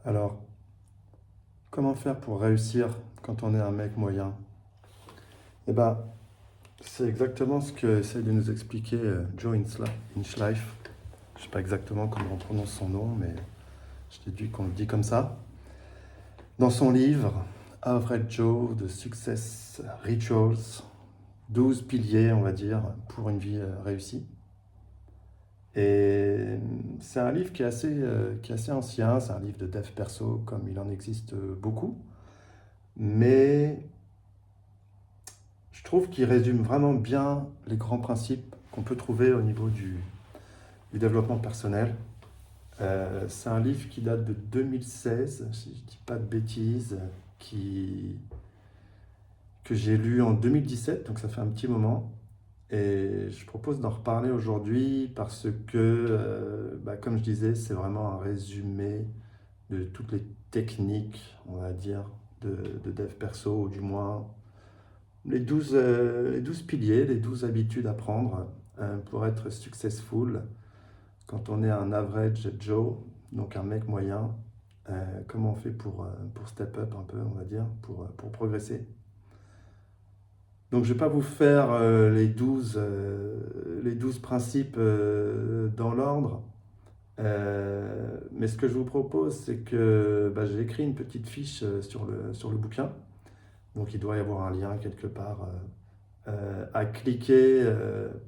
Alors, comment faire pour réussir quand on est un mec moyen? Eh ben, c'est exactement ce que essaie de nous expliquer Joe Inchlife. Je sais pas exactement comment on prononce son nom, mais je déduis qu'on le dit comme ça. Dans son livre Average Joe de Success Rituals, 12 piliers, on va dire, pour une vie réussie. Et c'est un livre qui est assez ancien, c'est un livre de dev perso comme il en existe beaucoup. Mais je trouve qu'il résume vraiment bien les grands principes qu'on peut trouver au niveau du développement personnel. C'est un livre qui date de 2016, si je ne dis pas de bêtises, qui, que j'ai lu en 2017, donc ça fait un petit moment. Et je propose d'en reparler aujourd'hui parce que, comme je disais, c'est vraiment un résumé de toutes les techniques, on va dire, de dev perso, ou du moins les 12 piliers, les 12 habitudes à prendre pour être successful quand on est un average Joe, donc un mec moyen. Comment on fait pour step up un peu, on va dire, pour progresser. Donc je ne vais pas vous faire les 12 principes dans l'ordre, mais ce que je vous propose, c'est que j'ai écrit une petite fiche sur le bouquin. Donc il doit y avoir un lien quelque part à cliquer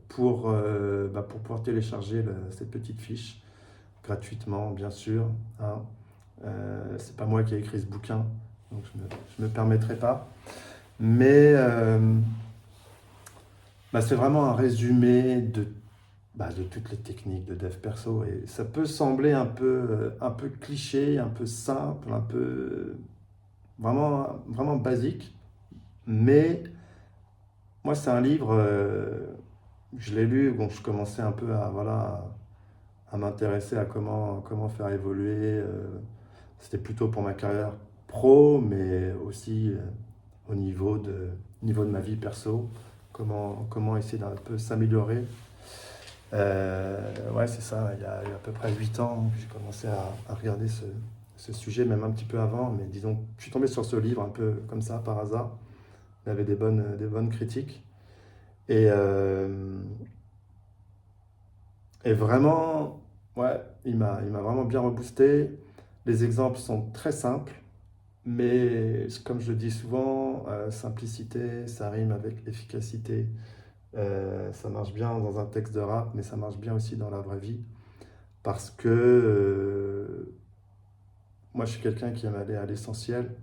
pour pouvoir télécharger cette petite fiche gratuitement, bien sûr. Hein. C'est pas moi qui ai écrit ce bouquin, donc je me permettrai pas. Mais c'est vraiment un résumé de toutes les techniques de dev perso. Et ça peut sembler un peu cliché, un peu simple, un peu vraiment basique. Mais moi, c'est un livre, je l'ai lu, bon, je commençais un peu à m'intéresser à comment faire évoluer. C'était plutôt pour ma carrière pro, mais aussi au niveau de ma vie perso, comment essayer d'un peu s'améliorer. Ouais, c'est ça, il y a à peu près 8 ans que j'ai commencé à regarder ce sujet, même un petit peu avant, mais disons, je suis tombé sur ce livre un peu comme ça, par hasard. Il avait des bonnes critiques. Et, euh, et vraiment, ouais, il m'a vraiment bien reboosté. Les exemples sont très simples, mais comme je le dis souvent, simplicité, ça rime avec efficacité. Ça marche bien dans un texte de rap, mais ça marche bien aussi dans la vraie vie. Parce que moi, je suis quelqu'un qui aime aller à l'essentiel.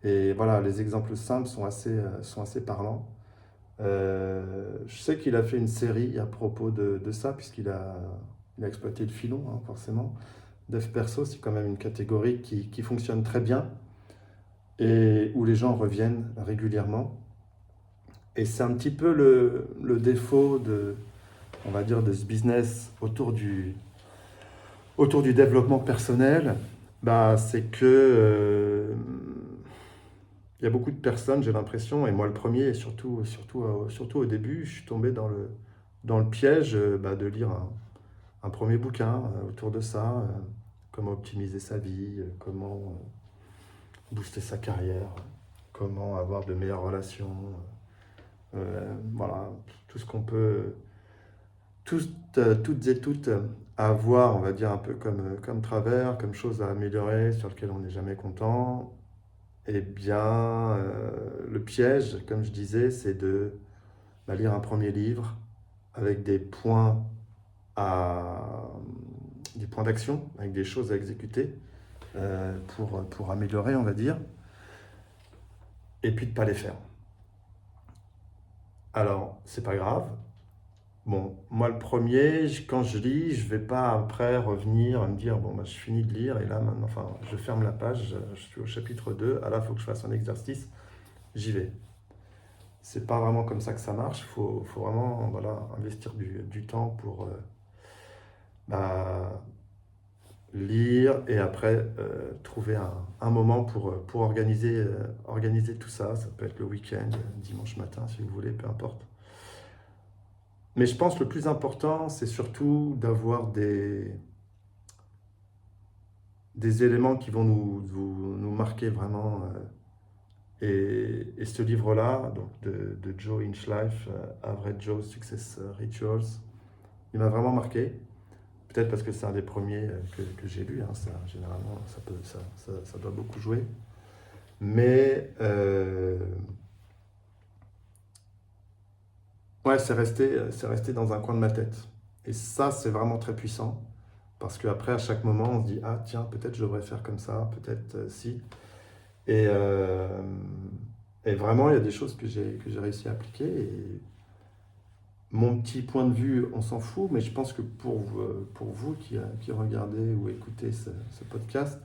Et voilà, les exemples simples sont assez parlants. Je sais qu'il a fait une série à propos de ça, il a exploité le filon, hein, forcément. Dev perso, c'est quand même une catégorie qui fonctionne très bien et où les gens reviennent régulièrement. Et c'est un petit peu le défaut on va dire, de ce business autour du développement personnel. C'est que il y a beaucoup de personnes, j'ai l'impression, et moi le premier, et surtout au début, je suis tombé dans le piège de lire un premier bouquin autour de ça, comment optimiser sa vie, comment booster sa carrière, comment avoir de meilleures relations, voilà, tout ce qu'on peut, toutes et toutes avoir, on va dire, un peu comme travers, comme chose à améliorer, sur lequel on n'est jamais content. Eh bien, le piège, comme je disais, c'est de lire un premier livre avec à, des points d'action, avec des choses à exécuter pour améliorer, on va dire, et puis de ne pas les faire. Alors, c'est pas grave. Bon, moi le premier, quand je lis, je vais pas après revenir me dire, bon, je finis de lire et là maintenant, enfin, je ferme la page, je suis au chapitre 2. Ah là, il faut que je fasse un exercice, j'y vais. C'est pas vraiment comme ça que ça marche. Faut vraiment voilà, investir du temps pour bah, lire et après trouver un moment pour organiser tout ça. Ça peut être le week-end, dimanche matin si vous voulez, peu importe. Mais je pense que le plus important, c'est surtout d'avoir des éléments qui vont nous marquer vraiment. Et ce livre-là, donc de Joe Inchlife, Average Joe Success Rituals, il m'a vraiment marqué. Peut-être parce que c'est un des premiers que j'ai lu, hein, ça, généralement ça doit beaucoup jouer. Mais ouais, c'est resté dans un coin de ma tête. Et ça, c'est vraiment très puissant. Parce qu'après, à chaque moment, on se dit, ah tiens, peut-être je devrais faire comme ça, peut-être si. Et, euh, et vraiment, il y a des choses que j'ai réussi à appliquer. Et mon petit point de vue, on s'en fout, mais je pense que pour vous qui regardez ou écoutez ce podcast,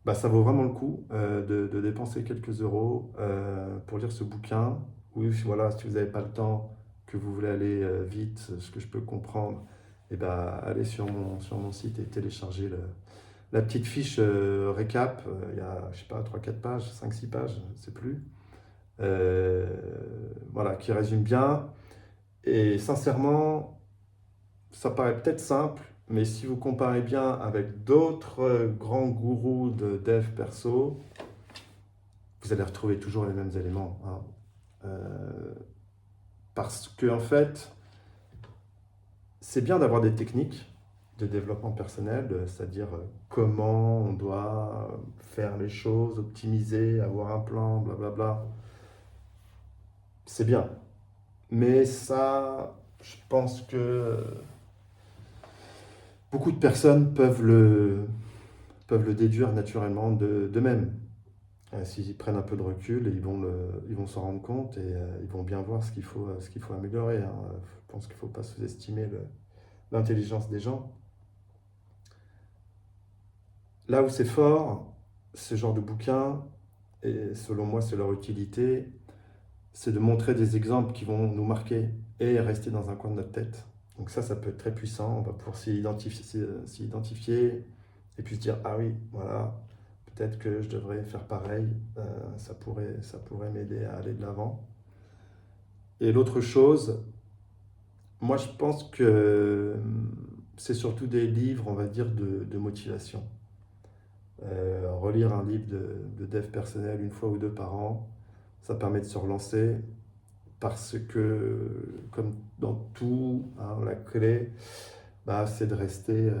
bah, ça vaut vraiment le coup de dépenser quelques euros pour lire ce bouquin. Ou voilà, si vous n'avez pas le temps, que vous voulez aller vite, ce que je peux comprendre, et bah, allez sur mon site et téléchargez la petite fiche récap. Il y a, je sais pas, trois quatre pages, cinq six pages, je ne sais plus. Euh, voilà, qui résume bien. Et sincèrement, ça paraît peut-être simple, mais si vous comparez bien avec d'autres grands gourous de dev perso, vous allez retrouver toujours les mêmes éléments, hein. Parce que en fait, c'est bien d'avoir des techniques de développement personnel, c'est-à-dire comment on doit faire les choses, optimiser, avoir un plan, blablabla. C'est bien. Mais ça, je pense que beaucoup de personnes peuvent le déduire naturellement d'eux-mêmes. S'ils prennent un peu de recul, ils vont s'en rendre compte et ils vont bien voir ce qu'il faut améliorer, hein. Je pense qu'il ne faut pas sous-estimer l'intelligence des gens. Là où c'est fort, ce genre de bouquin, et selon moi c'est leur utilité, c'est de montrer des exemples qui vont nous marquer et rester dans un coin de notre tête. Donc ça peut être très puissant, on va pouvoir s'y identifier et puis se dire, ah oui, voilà, peut-être que je devrais faire pareil, ça pourrait m'aider à aller de l'avant. Et l'autre chose, moi je pense que c'est surtout des livres, on va dire, de motivation. Relire un livre de dev personnel une fois ou deux par an, ça permet de se relancer parce que, comme dans tout, hein, la clé, bah, c'est de rester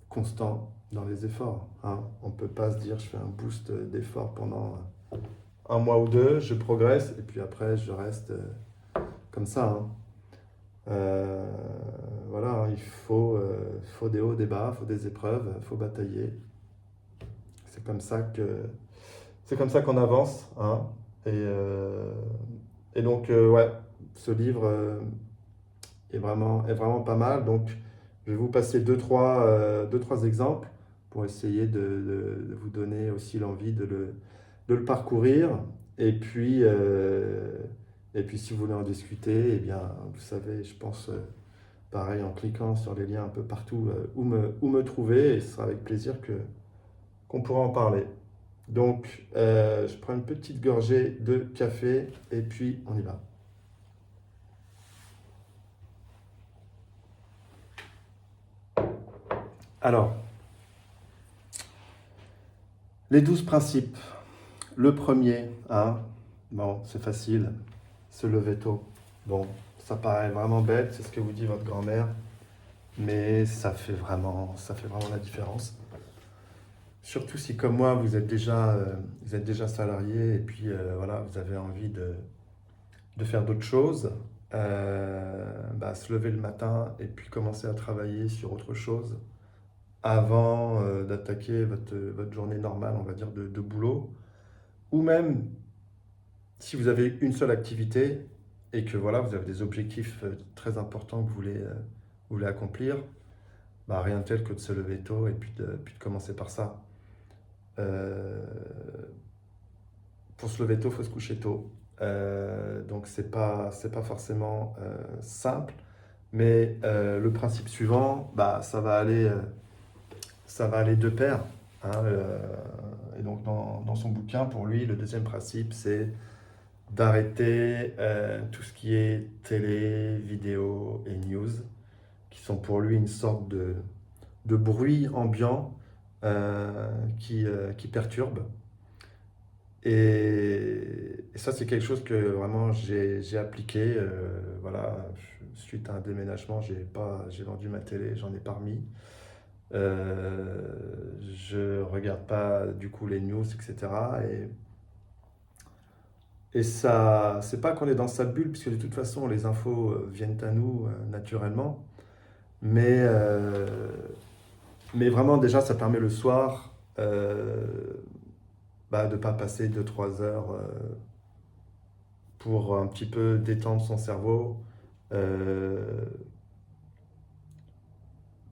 constant dans les efforts, hein. On ne peut pas se dire je fais un boost d'efforts pendant un mois ou deux, je progresse et puis après je reste comme ça, hein. Euh, voilà, hein, faut des hauts, des bas, il faut des épreuves, il faut batailler. C'est comme ça que c'est comme ça qu'on avance, hein. Et, euh, et donc ouais, ce livre est vraiment pas mal. Donc je vais vous passer deux, trois exemples pour essayer de vous donner aussi l'envie de le parcourir. Et puis, euh, et puis si vous voulez en discuter, eh bien, vous savez, je pense, pareil, en cliquant sur les liens un peu partout où me trouver. Et ce sera avec plaisir qu'on pourra en parler. Donc, je prends une petite gorgée de café et puis on y va. Alors, les 12 principes. Le premier, hein, bon, c'est facile, se lever tôt. Bon, ça paraît vraiment bête, c'est ce que vous dit votre grand-mère, mais ça fait vraiment la différence. Surtout si, comme moi, vous êtes déjà salarié et puis voilà, vous avez envie de faire d'autres choses, bah, se lever le matin et puis commencer à travailler sur autre chose avant d'attaquer votre journée normale, on va dire, de boulot. Ou même si vous avez une seule activité et que voilà, vous avez des objectifs très importants que vous voulez accomplir, bah, rien de tel que de se lever tôt et puis de commencer par ça. Euh, pour se lever tôt, il faut se coucher tôt. Donc c'est pas forcément simple, mais le principe suivant, bah, ça va aller de pair, hein. Et donc dans son bouquin, pour lui, le deuxième principe, c'est d'arrêter tout ce qui est télé, vidéo et news, qui sont pour lui une sorte de bruit ambiant qui perturbe. Et ça, c'est quelque chose que vraiment j'ai appliqué. Voilà, suite à un déménagement, j'ai vendu ma télé, j'en ai pas remis. Je regarde pas du coup les news, etc. Et ça, c'est pas qu'on est dans sa bulle, puisque de toute façon, les infos viennent à nous naturellement. Mais, euh, mais vraiment, déjà, ça permet le soir de ne pas passer 2 3 heures pour un petit peu détendre son cerveau. euh,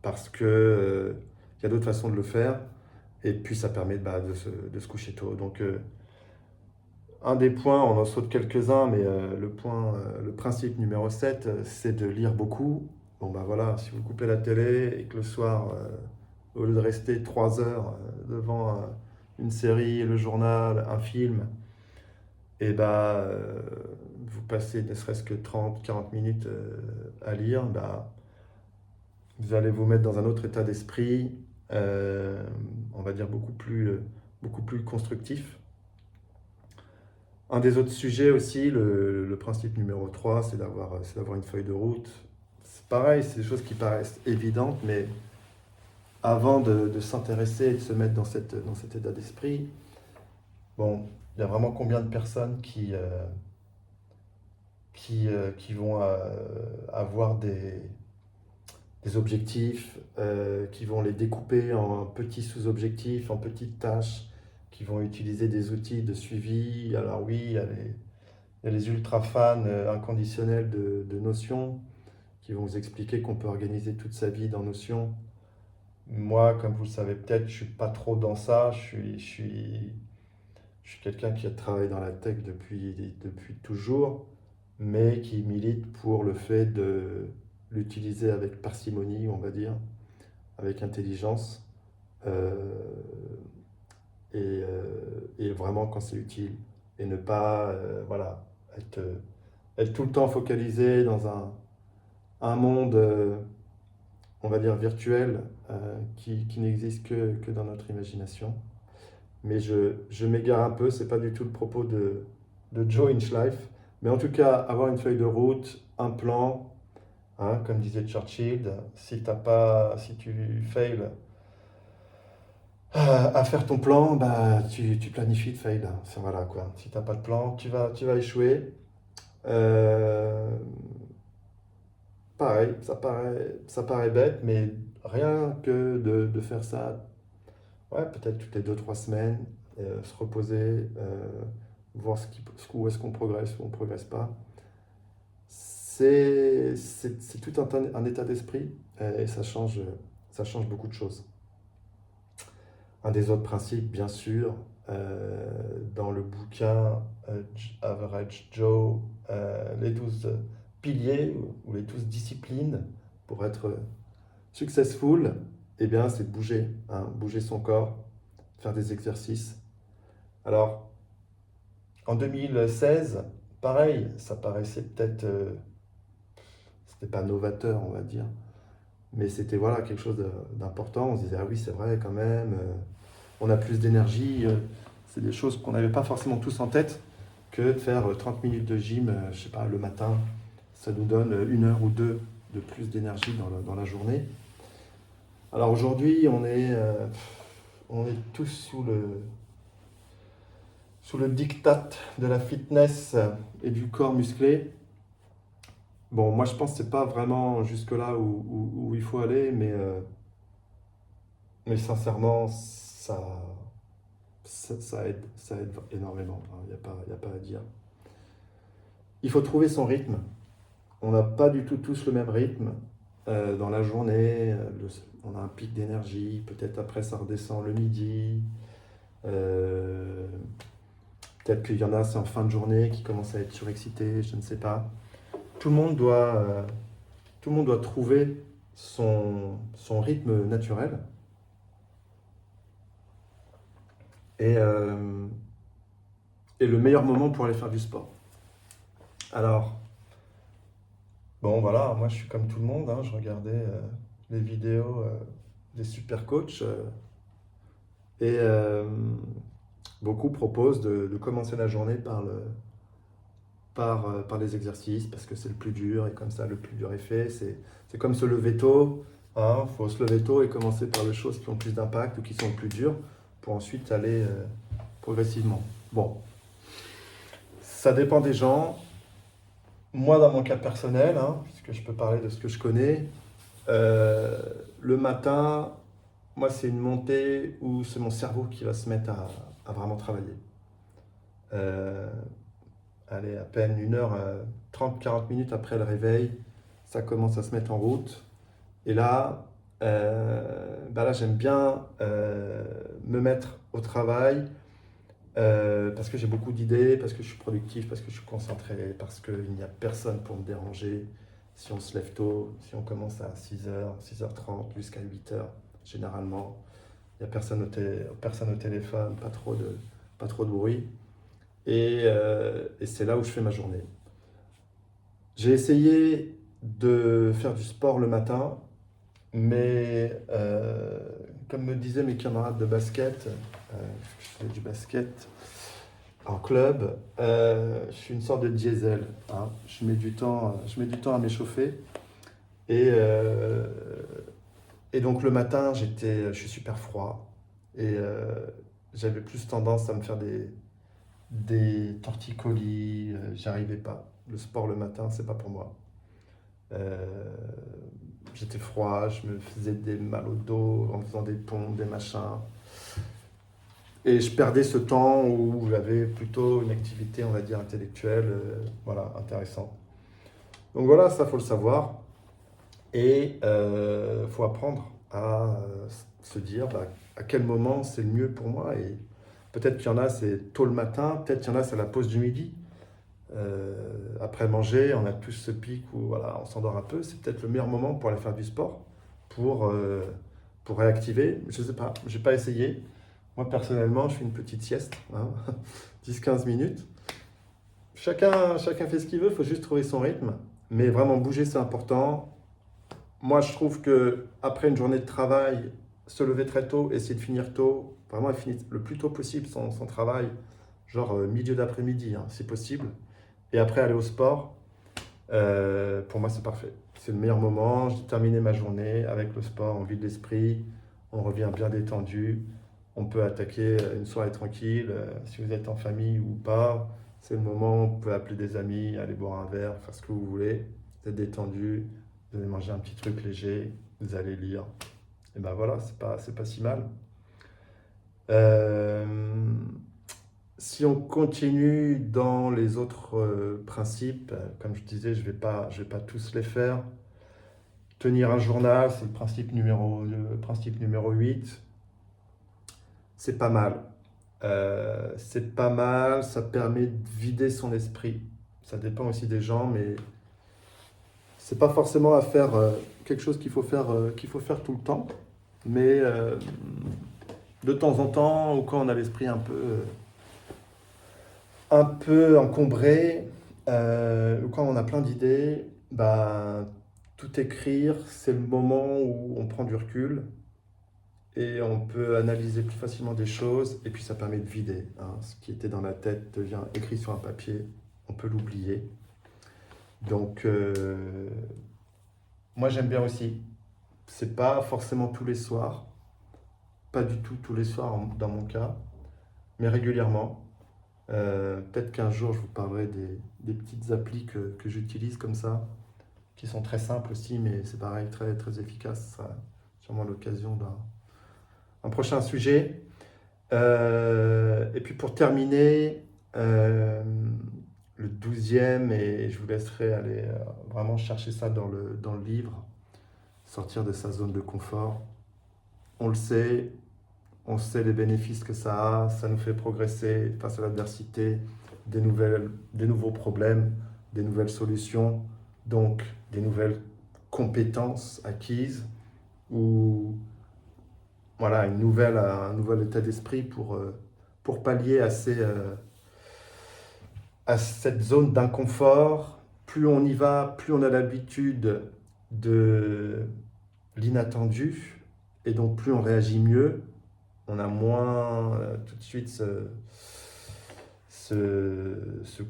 Parce que y a d'autres façons de le faire. Et puis, ça permet de se coucher tôt. Donc, un des points, on en saute quelques-uns, mais le principe numéro 7, c'est de lire beaucoup. Bon, bah voilà, si vous coupez la télé et que le soir, au lieu de rester 3 heures devant une série, le journal, un film, et bah, vous passez ne serait-ce que 30 40 minutes à lire, bah, vous allez vous mettre dans un autre état d'esprit, euh, on va dire beaucoup plus constructif. Un des autres sujets aussi, le principe numéro 3, c'est d'avoir une feuille de route. C'est pareil, c'est des choses qui paraissent évidentes, mais avant de s'intéresser et de se mettre dans cet état d'esprit, bon, il y a vraiment combien de personnes qui vont avoir des objectifs, qui vont les découper en petits sous-objectifs, en petites tâches, qui vont utiliser des outils de suivi. Alors oui, il y a les ultra fans inconditionnels de Notion qui vont vous expliquer qu'on peut organiser toute sa vie dans Notion. Moi, comme vous le savez peut-être, je suis pas trop dans ça. Je suis quelqu'un qui a travaillé dans la tech depuis toujours, mais qui milite pour le fait de l'utiliser avec parcimonie, on va dire, avec intelligence, euh, et vraiment quand c'est utile, et ne pas voilà, être, être tout le temps focalisé dans un monde, on va dire, virtuel, qui n'existe que dans notre imagination. Mais je m'égare un peu, c'est pas du tout le propos de Joe Inchlife. Mais en tout cas, avoir une feuille de route, un plan, hein, comme disait Churchill, si tu fails à faire ton plan, bah, tu planifies de fail. Enfin, voilà quoi. Si t'as pas de plan, tu vas échouer. Euh, Pareil, ça paraît bête, mais rien que de faire ça, ouais, peut-être toutes les 2 3 semaines, se reposer, voir où est-ce qu'on progresse, où on ne progresse pas. C'est tout un état d'esprit et ça change beaucoup de choses. Un des autres principes, bien sûr, dans le bouquin Average Joe, les 12 piliers ou les 12 disciplines pour être successful, eh bien, c'est de bouger, hein, bouger son corps, faire des exercices. Alors, en 2016, pareil, ça paraissait peut-être, c'était pas novateur, on va dire, mais c'était voilà quelque chose d'important. On se disait, ah oui, c'est vrai quand même, on a plus d'énergie. C'est des choses qu'on n'avait pas forcément tous en tête que de faire 30 minutes de gym, je sais pas, le matin. Ça nous donne 1 heure ou 2 de plus d'énergie dans la journée. Alors aujourd'hui, on est tous sous le diktat de la fitness et du corps musclé. Bon, moi je pense que c'est pas vraiment jusque-là où il faut aller, mais sincèrement, ça aide énormément. Il n'y a pas, y a pas à dire. Il faut trouver son rythme. On n'a pas du tout tous le même rythme dans la journée. On a un pic d'énergie, peut-être après ça redescend le midi. Euh, Peut-être qu'il y en a, c'est en fin de journée, qui commencent à être surexcités, je ne sais pas. Tout le monde doit, euh, Tout le monde doit trouver son rythme naturel. Et, euh, et le meilleur moment pour aller faire du sport. Alors, bon voilà, moi je suis comme tout le monde, hein, je regardais les vidéos des super coachs. Et beaucoup proposent de commencer la journée par les exercices parce que c'est le plus dur et comme ça le plus dur est fait. C'est comme se lever tôt. Il faut se lever tôt et commencer par les choses qui ont plus d'impact ou qui sont plus dures pour ensuite aller progressivement. Bon, ça dépend des gens. Moi, dans mon cas personnel, puisque je peux parler de ce que je connais, euh, le matin, moi, c'est une montée où c'est mon cerveau qui va se mettre à vraiment travailler. Euh, Allez, à peine 1 heure, 30-40 minutes après le réveil, ça commence à se mettre en route. Et là, bah là j'aime bien me mettre au travail parce que j'ai beaucoup d'idées, parce que je suis productif, parce que je suis concentré, parce qu'il n'y a personne pour me déranger. Si on se lève tôt, si on commence à 6 h, 6h30 jusqu'à 8 h, généralement, il n'y a personne au téléphone, pas trop de bruit. Et c'est là où je fais ma journée. J'ai essayé de faire du sport le matin, mais comme me disaient mes camarades de basket, je fais du basket en club, je suis une sorte de diesel. Je mets du temps à m'échauffer. Et, euh, et donc le matin, je suis super froid. Et j'avais plus tendance à me faire des torticolis, j'arrivais pas. Le sport le matin, c'est pas pour moi. Euh, J'étais froid, je me faisais des mal au dos en faisant des pompes, des machins. Et je perdais ce temps où j'avais plutôt une activité, on va dire, intellectuelle, voilà, intéressante. Donc voilà, ça faut le savoir. Et faut apprendre à se dire bah, à quel moment c'est le mieux pour moi. Et peut-être qu'il y en a, c'est tôt le matin, peut-être qu'il y en a, c'est la pause du midi. Après manger, on a tous ce pic où voilà, on s'endort un peu. C'est peut-être le meilleur moment pour aller faire du sport, pour, euh, pour réactiver. Je ne sais pas, je n'ai pas essayé. Moi, personnellement, je fais une petite sieste, 10-15 minutes. Chacun fait ce qu'il veut, il faut juste trouver son rythme. Mais vraiment, bouger, c'est important. Moi, je trouve que après une journée de travail, se lever très tôt, essayer de finir tôt, vraiment finir le plus tôt possible son travail, genre milieu d'après-midi, si possible. Et après, aller au sport, pour moi, c'est parfait. C'est le meilleur moment. J'ai terminé ma journée avec le sport, on vide l'esprit, on revient bien détendu. On peut attaquer une soirée tranquille. Si vous êtes en famille ou pas, c'est le moment où vous pouvez appeler des amis, aller boire un verre, faire ce que vous voulez. Vous êtes détendu, vous allez manger un petit truc léger, vous allez lire. Et ben voilà, c'est pas si mal. Euh, Si on continue dans les autres principes, comme je disais, je vais pas tous les faire. Tenir un journal, c'est le principe numéro 8. C'est pas mal. C'est pas mal, ça permet de vider son esprit. Ça dépend aussi des gens, mais c'est pas forcément à faire quelque chose qu'il faut faire tout le temps. Mais de temps en temps, ou quand on a l'esprit un peu encombré, ou quand on a plein d'idées, bah, tout écrire, c'est le moment où on prend du recul et on peut analyser plus facilement des choses et puis ça permet de vider. Ce qui était dans la tête devient écrit sur un papier, on peut l'oublier. Donc, moi j'aime bien aussi. C'est pas forcément tous les soirs, pas du tout tous les soirs dans mon cas, mais régulièrement. Peut-être qu'un jour je vous parlerai des petites applis que j'utilise comme ça, qui sont très simples aussi, mais c'est pareil, très, très efficace. Ce sera sûrement l'occasion d'un un prochain sujet. Et puis pour terminer, le 12e, et je vous laisserai aller vraiment chercher ça dans le livre, sortir de sa zone de confort. On le sait, on sait les bénéfices que ça nous fait progresser face à l'adversité, des nouveaux problèmes, des nouvelles solutions, donc des nouvelles compétences acquises ou voilà, un nouvel état d'esprit pour pallier à cette zone d'inconfort. Plus on y va, plus on a l'habitude de l'inattendu Et donc, plus on réagit mieux, on a moins tout de suite ce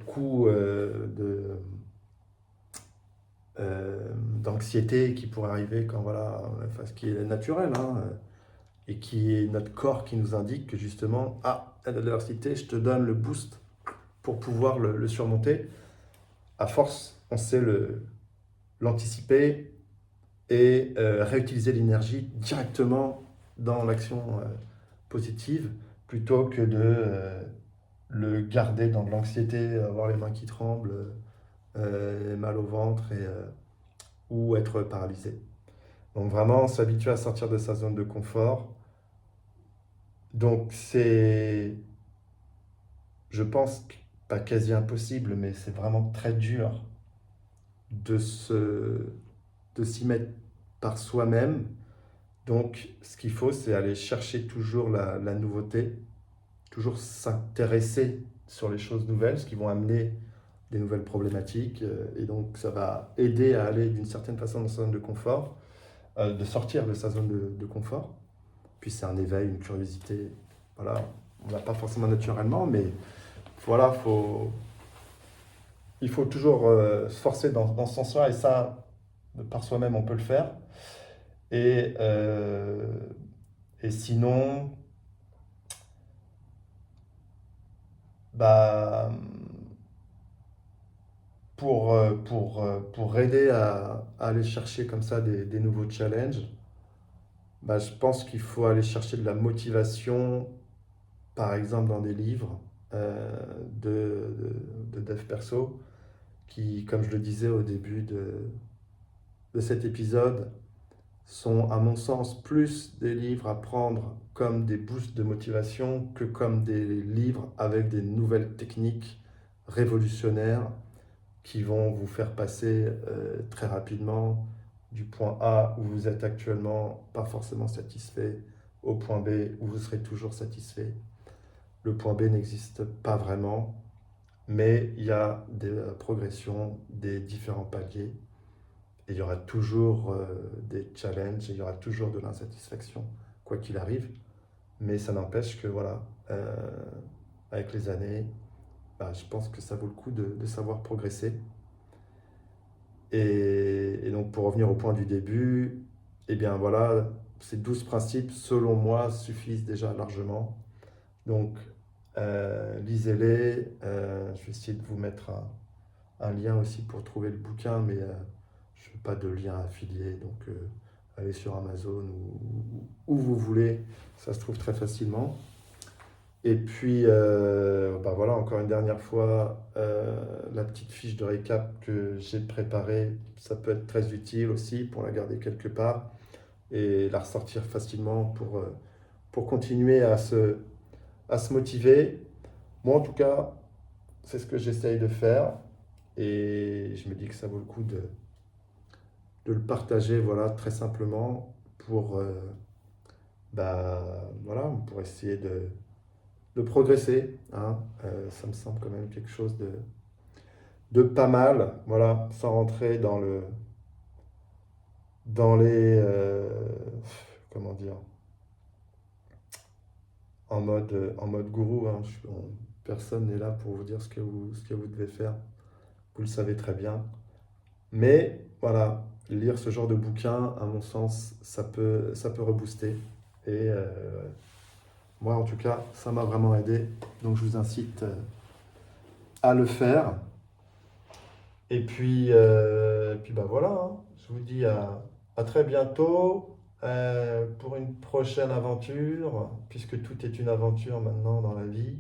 coup d'anxiété qui pourrait arriver quand voilà, enfin, ce qui est naturel, hein, et qui est notre corps qui nous indique que justement, ah, l'adversité, je te donne le boost pour pouvoir le surmonter. À force, on sait l'anticiper et réutiliser l'énergie directement dans l'action positive plutôt que de le garder dans de l'anxiété, avoir les mains qui tremblent, mal au ventre ou être paralysé. Donc vraiment s'habituer à sortir de sa zone de confort. Donc c'est, je pense, pas quasi impossible, mais c'est vraiment très dur de de s'y mettre par soi-même. Donc ce qu'il faut, c'est aller chercher toujours la nouveauté, toujours s'intéresser sur les choses nouvelles, ce qui vont amener des nouvelles problématiques. Et donc ça va aider à aller d'une certaine façon dans sa zone de confort, de sortir de sa zone de confort. Puis c'est un éveil, une curiosité. Voilà, on l'a pas forcément naturellement, mais voilà, il faut toujours se forcer dans ce sens-là, et ça, par soi-même, on peut le faire. Et, euh, et sinon, bah, pour aider à aller chercher comme ça des nouveaux challenges, bah, je pense qu'il faut aller chercher de la motivation, par exemple dans des livres de dev perso, qui, comme je le disais au début de cet épisode, sont à mon sens plus des livres à prendre comme des boosts de motivation que comme des livres avec des nouvelles techniques révolutionnaires qui vont vous faire passer très rapidement du point A où vous êtes actuellement pas forcément satisfait au point B où vous serez toujours satisfait. Le point B n'existe pas vraiment, mais il y a des progressions, des différents paliers, et il y aura toujours des challenges, et il y aura toujours de l'insatisfaction, quoi qu'il arrive. Mais ça n'empêche que voilà, avec les années, bah, je pense que ça vaut le coup de savoir progresser. Et donc pour revenir au point du début, eh bien voilà, ces 12 principes, selon moi, suffisent déjà largement. Donc lisez-les. Je vais essayer de vous mettre un lien aussi pour trouver le bouquin, mais je ne veux pas de lien affilié. Donc allez sur Amazon ou où vous voulez, ça se trouve très facilement. Et puis, bah voilà, encore une dernière fois, la petite fiche de récap que j'ai préparée, ça peut être très utile aussi pour la garder quelque part et la ressortir facilement pour continuer à se motiver. Moi, en tout cas, c'est ce que j'essaye de faire et je me dis que ça vaut le coup de le partager, voilà, très simplement pour, bah, voilà, pour essayer de progresser, hein. Ça me semble quand même quelque chose de pas mal, voilà, sans rentrer dans les, comment dire, en mode gourou, hein. Personne n'est là pour vous dire ce que vous devez faire, vous le savez très bien. Mais voilà, lire ce genre de bouquin, à mon sens, ça peut rebooster. Et moi, en tout cas, ça m'a vraiment aidé. Donc, je vous incite à le faire. Et puis bah voilà, hein. Je vous dis à très bientôt pour une prochaine aventure, puisque tout est une aventure maintenant dans la vie.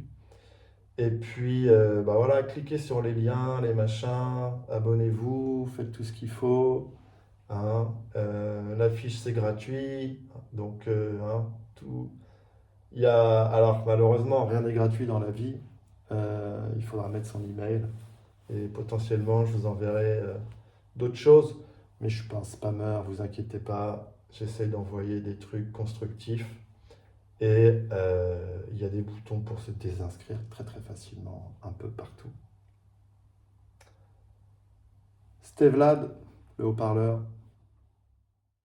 Et puis bah voilà, cliquez sur les liens, les machins, abonnez-vous, faites tout ce qu'il faut, hein. La fiche c'est gratuit, donc hein, tout. Il y a, alors malheureusement, rien n'est gratuit dans la vie. Il faudra mettre son email. Et potentiellement, je vous enverrai d'autres choses. Mais je ne suis pas un spammer, vous inquiétez pas. J'essaie d'envoyer des trucs constructifs. Et il y a des boutons pour se désinscrire très très facilement, un peu partout. C'était Vlad, le haut-parleur.